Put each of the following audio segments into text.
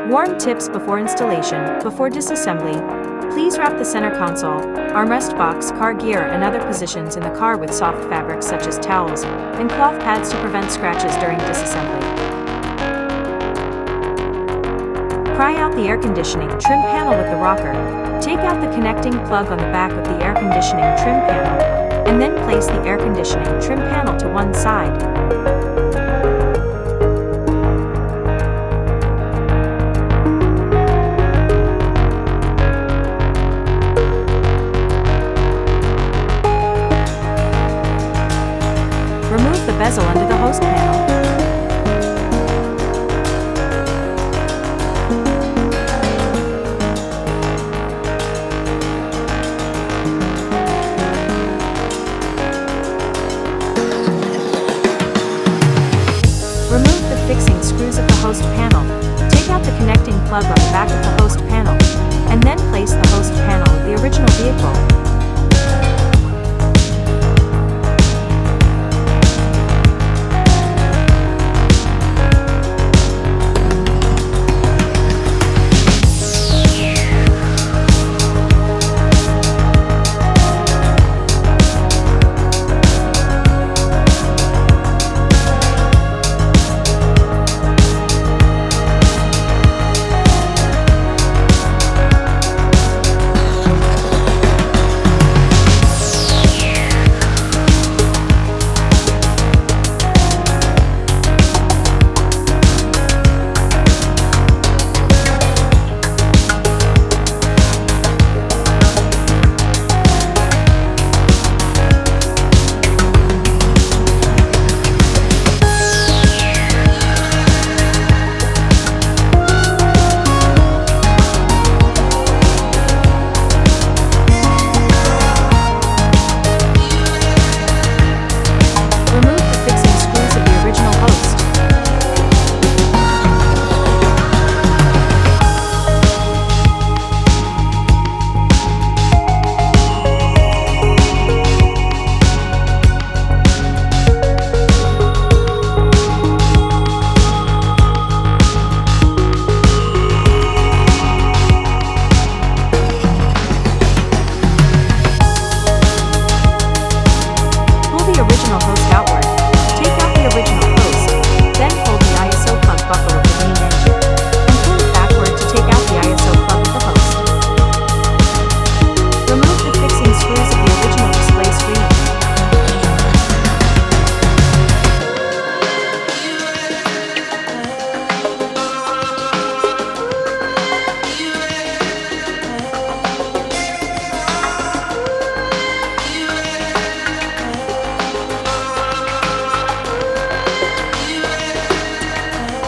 Warm tips before installation. Before disassembly, please wrap the center console, armrest box, car gear and other positions in the car with soft fabrics such as towels and cloth pads to prevent scratches during disassembly. Pry out the air conditioning trim panel with the rocker. Take out the connecting plug on the back of the air conditioning trim panel, and then place the air conditioning trim panel to one side. Remove the bezel under the host panel. Remove the fixing screws of the host panel. Take out the connecting plug on the back of the host panel, and then place the host panel of the original vehicle.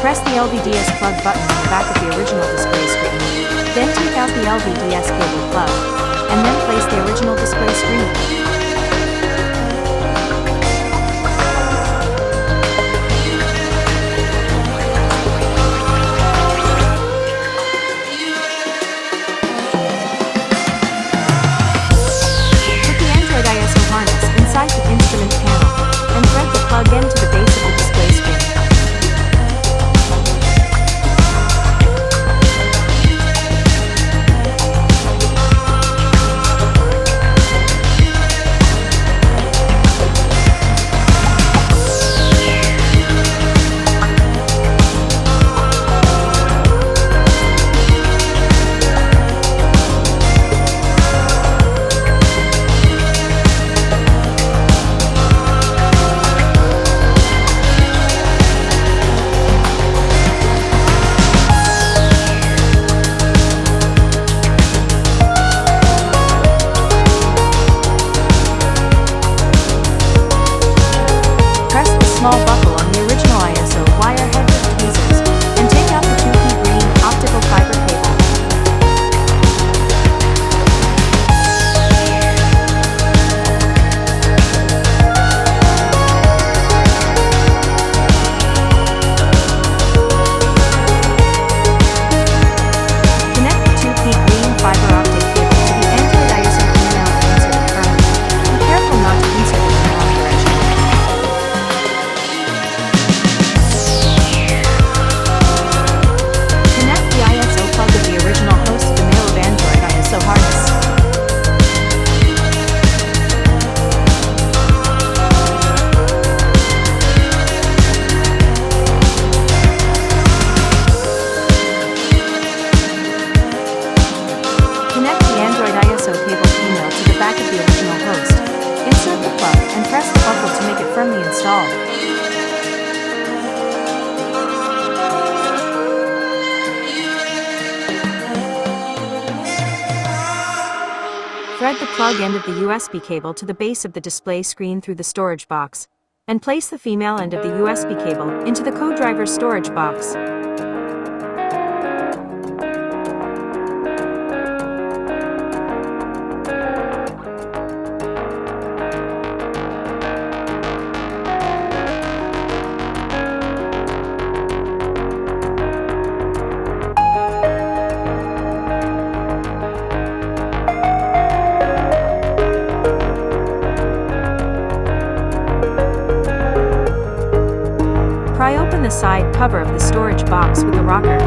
Press the LVDS plug button on the back of the original display screen. Then take out the LVDS cable plug, and then place the original display screen. Inside the instrument panel, and thread the plug end to the base of the display screen. Thread the plug end of the USB cable to the base of the display screen through the storage box, and place the female end of the USB cable into the co-driver's storage box. Pry open the side cover of the storage box with a rocker.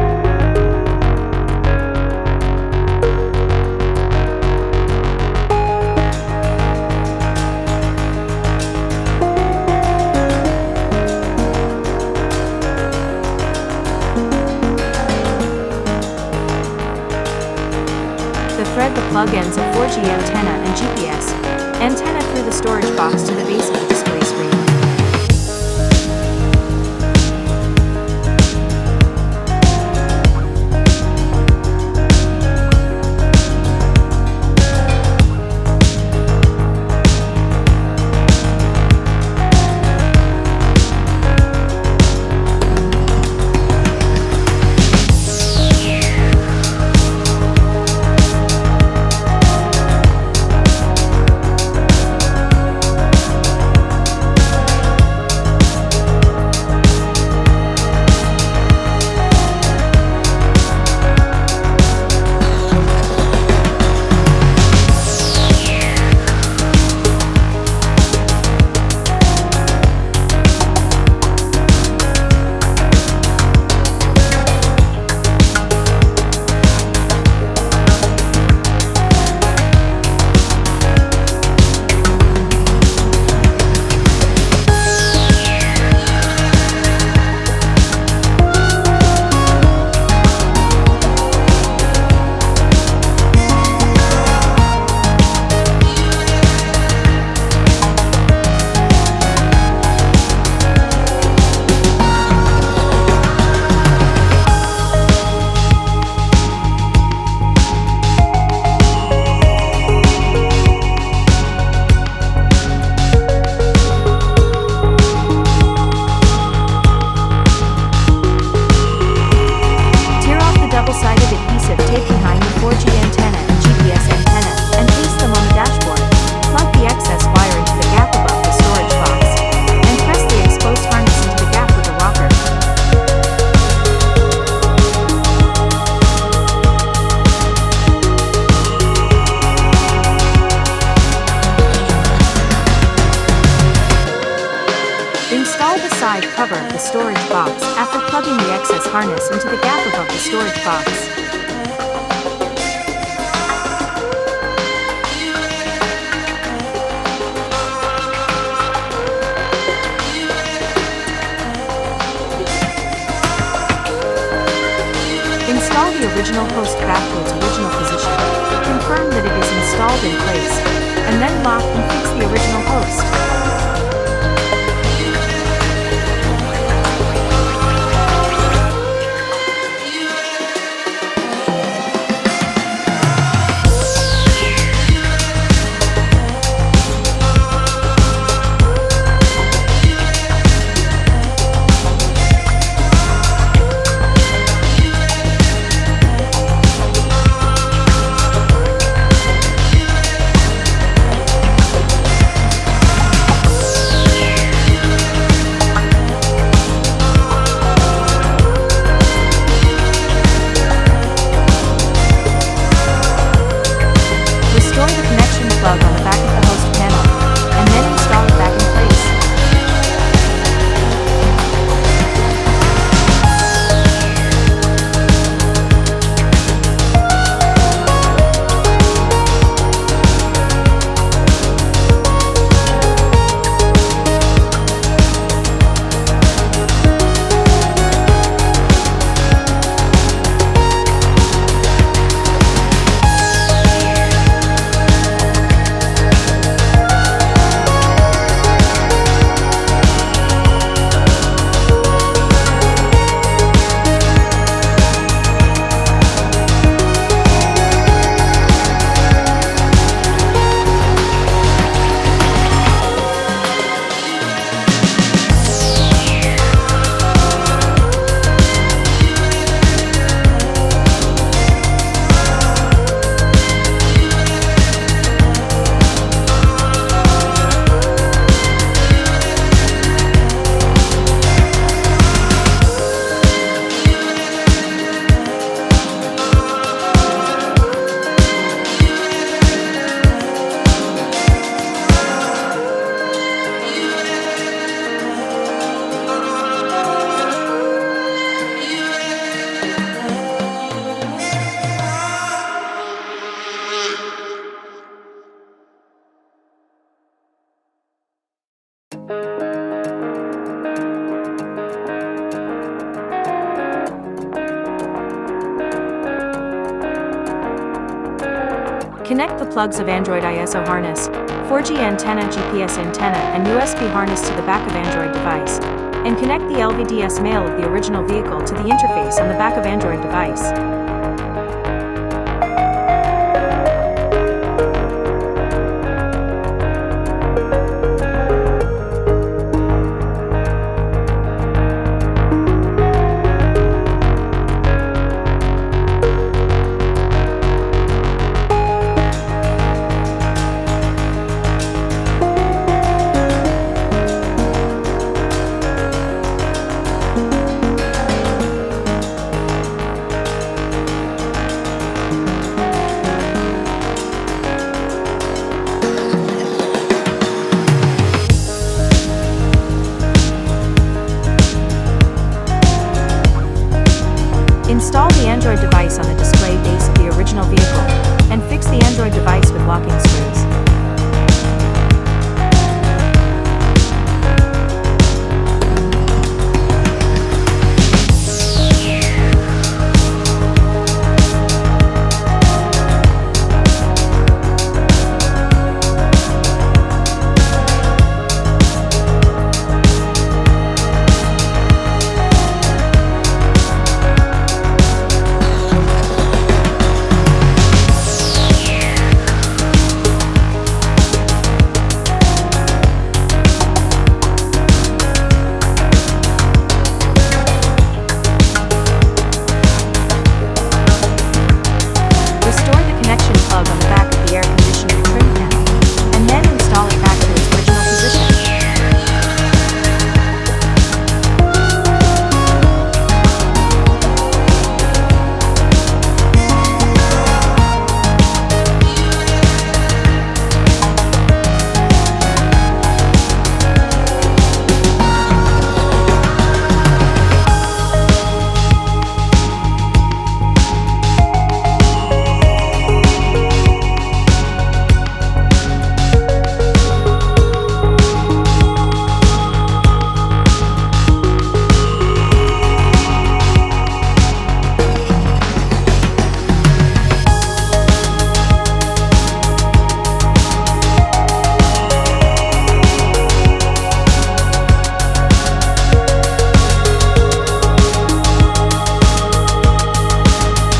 Thread the plug ends of 4G antenna and GPS antenna through the storage box to the base of the display screen. Install the side cover of the storage box after plugging the excess harness into the gap above the storage box. Install the original host back to its original position. Confirm that it is installed in place, and then lock and fix the original host. Connect the plugs of Android ISO harness, 4G antenna, GPS antenna, and USB harness to the back of Android device, and connect the LVDS mail of the original vehicle to the interface on the back of Android device. Install the Android device on the display base of the original vehicle, and fix the Android device with locking screws.